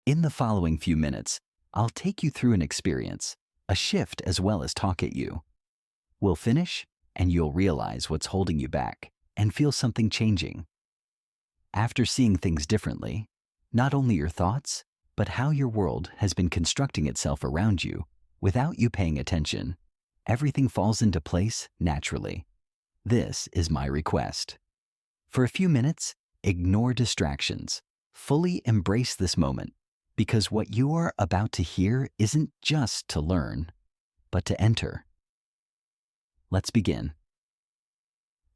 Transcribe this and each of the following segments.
In the following few minutes, I'll take you through an experience, a shift as well as talk at you. We'll finish, and you'll realize what's holding you back and feel something changing. After seeing things differently, not only your thoughts, but how your world has been constructing itself around you without you paying attention, everything falls into place naturally. This is my request. For a few minutes, ignore distractions. Fully embrace this moment, because what you are about to hear isn't just to learn, but to enter. Let's begin.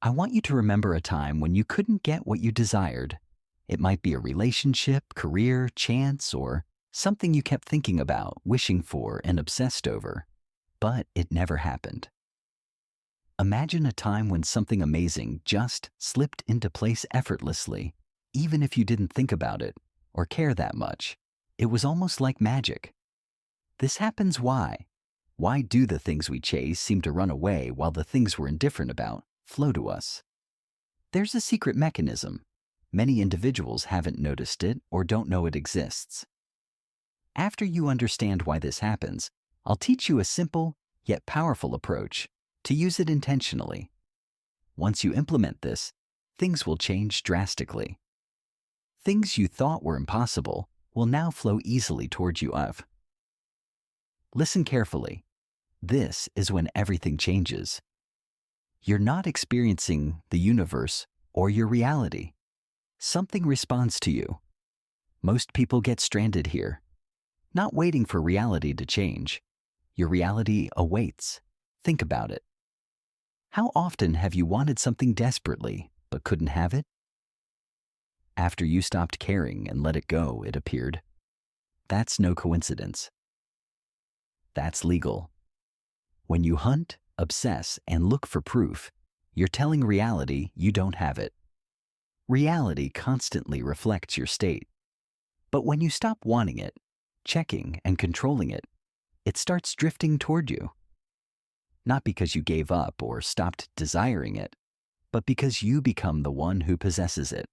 I want you to remember a time when you couldn't get what you desired. It might be a relationship, career, chance, or something you kept thinking about, wishing for, and obsessed over, but it never happened. Imagine a time when something amazing just slipped into place effortlessly, even if you didn't think about it or care that much. It was almost like magic. This happens why? Why do the things we chase seem to run away while the things we're indifferent about flow to us? There's a secret mechanism. Many individuals haven't noticed it or don't know it exists. After you understand why this happens, I'll teach you a simple yet powerful approach to use it intentionally. Once you implement this, things will change drastically. Things you thought were impossible will now flow easily towards you. Listen carefully. This is when everything changes. You're not experiencing the universe or your reality. Something responds to you. Most people get stranded here, not waiting for reality to change. Your reality awaits. Think about it. How often have you wanted something desperately but couldn't have it? After you stopped caring and let it go, it appeared. That's no coincidence. That's legal. When you hunt, obsess, and look for proof, you're telling reality you don't have it. Reality constantly reflects your state. But when you stop wanting it, checking and controlling it, it starts drifting toward you. Not because you gave up or stopped desiring it, but because you become the one who possesses it.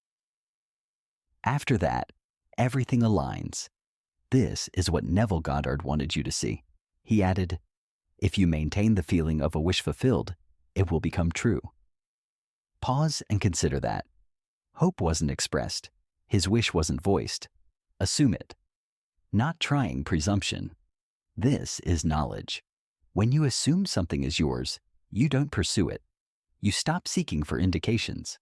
After that, everything aligns. This is what Neville Goddard wanted you to see. He added, "If you maintain the feeling of a wish fulfilled, it will become true." Pause and consider that. Hope wasn't expressed. His wish wasn't voiced. Assume it. Not trying presumption. This is knowledge. When you assume something is yours, you don't pursue it. You stop seeking for indications.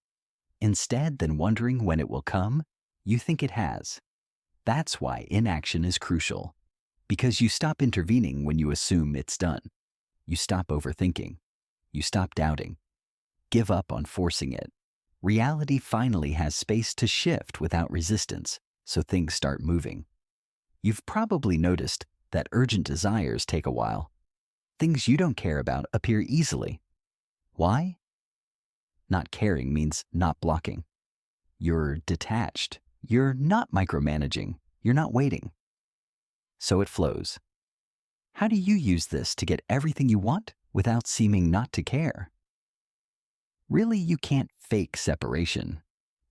Instead, than wondering when it will come, you think it has. That's why inaction is crucial. Because you stop intervening when you assume it's done. You stop overthinking. You stop doubting. Give up on forcing it. Reality finally has space to shift without resistance, so things start moving. You've probably noticed that urgent desires take a while. Things you don't care about appear easily. Why? Not caring means not blocking. You're detached. You're not micromanaging. You're not waiting. So it flows. How do you use this to get everything you want without seeming not to care? Really, you can't fake separation.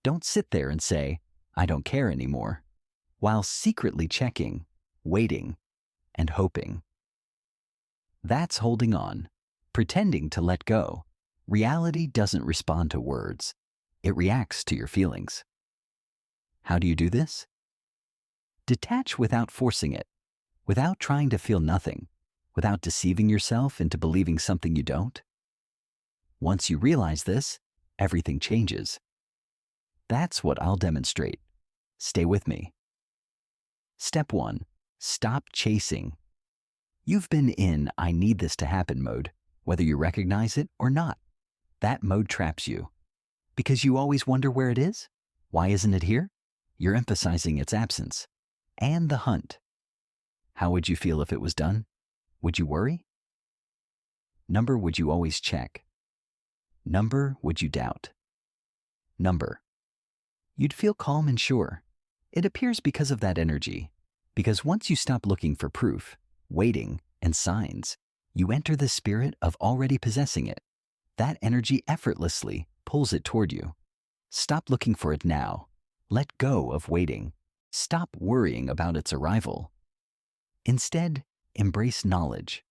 Don't sit there and say, "I don't care anymore," while secretly checking, waiting, and hoping. That's holding on, pretending to let go. Reality doesn't respond to words. It reacts to your feelings. How do you do this? Detach without forcing it, without trying to feel nothing, without deceiving yourself into believing something you don't. Once you realize this, everything changes. That's what I'll demonstrate. Stay with me. Step 1. Stop chasing. You've been in "I need this to happen" mode, whether you recognize it or not. That mode traps you. Because you always wonder where it is? Why isn't it here? You're emphasizing its absence. And the hunt. How would you feel if it was done? Would you worry? Number would you always check? Number would you doubt? Number. You'd feel calm and sure. It appears because of that energy. Because once you stop looking for proof, waiting, and signs, you enter the spirit of already possessing it. That energy effortlessly pulls it toward you. Stop looking for it now. Let go of waiting. Stop worrying about its arrival. Instead, embrace knowledge.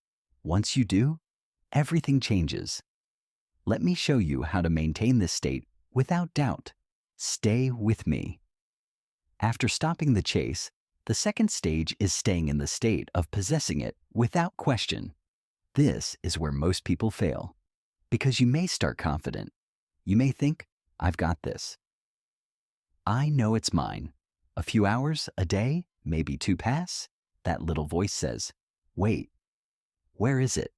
Once you do, everything changes. Let me show you how to maintain this state without doubt. Stay with me. After stopping the chase, the second stage is staying in the state of possessing it without question. This is where most people fail, because you may start confident. You may think, I've got this. I know it's mine. A few hours, a day, maybe two pass. That little voice says, wait, where is it?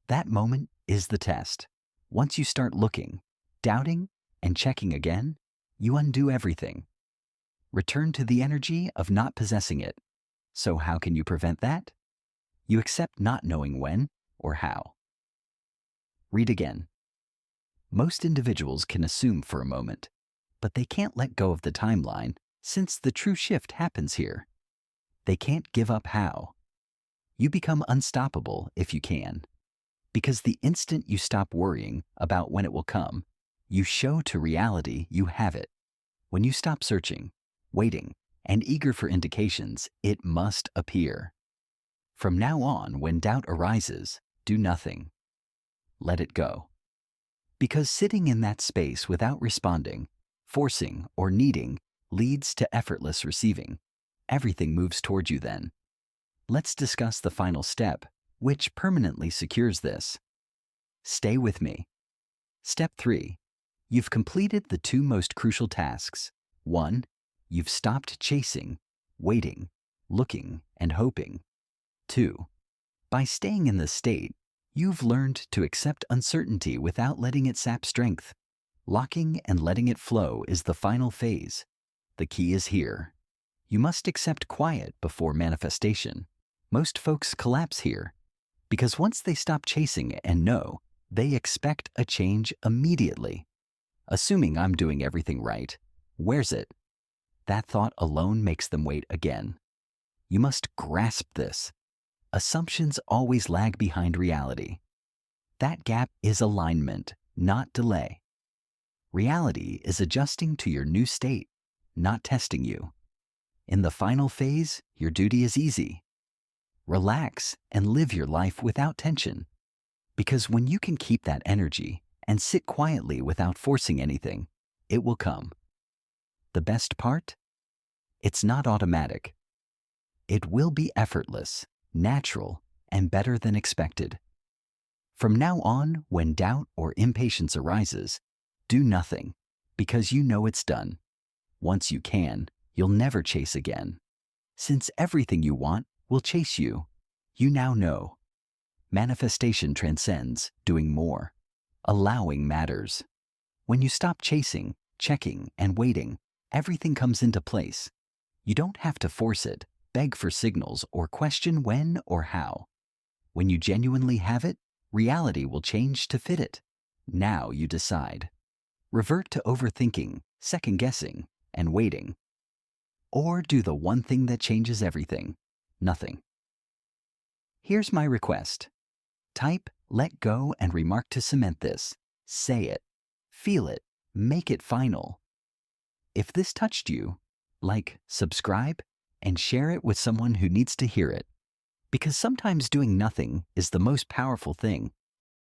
That moment is the test. Once you start looking, doubting, and checking again, you undo everything. Return to the energy of not possessing it. So how can you prevent that? You accept not knowing when or how. Read again. Most individuals can assume for a moment, but they can't let go of the timeline since the true shift happens here. They can't give up how. You become unstoppable if you can, because the instant you stop worrying about when it will come, you show to reality you have it. When you stop searching, waiting, and eager for indications, it must appear. From now on, when doubt arises, do nothing. Let it go. Because sitting in that space without responding, forcing, or needing leads to effortless receiving. Everything moves toward you then. Let's discuss the final step, which permanently secures this. Stay with me. Step 3. You've completed the two most crucial tasks. 1. You've stopped chasing, waiting, looking, and hoping. 2. By staying in this state, you've learned to accept uncertainty without letting it sap strength. Locking and letting it flow is the final phase. The key is here. You must accept quiet before manifestation. Most folks collapse here, because once they stop chasing and know, they expect a change immediately. Assuming I'm doing everything right, where's it? That thought alone makes them wait again. You must grasp this. Assumptions always lag behind reality. That gap is alignment, not delay. Reality is adjusting to your new state, not testing you. In the final phase, your duty is easy. Relax and live your life without tension. Because when you can keep that energy and sit quietly without forcing anything, it will come. The best part? It's not automatic. It will be effortless, natural, and better than expected. From now on, when doubt or impatience arises, do nothing, because you know it's done. Once you can, you'll never chase again. Since everything you want will chase you, you now know. Manifestation transcends doing more. Allowing matters. When you stop chasing, checking, and waiting, everything comes into place. You don't have to force it, beg for signals, or question when or how. When you genuinely have it, reality will change to fit it. Now you decide. Revert to overthinking, second-guessing, and waiting. Or do the one thing that changes everything. Nothing. Here's my request. Type, let go, and remark to cement this. Say it. Feel it. Make it final. If this touched you, like, subscribe, and share it with someone who needs to hear it. Because sometimes doing nothing is the most powerful thing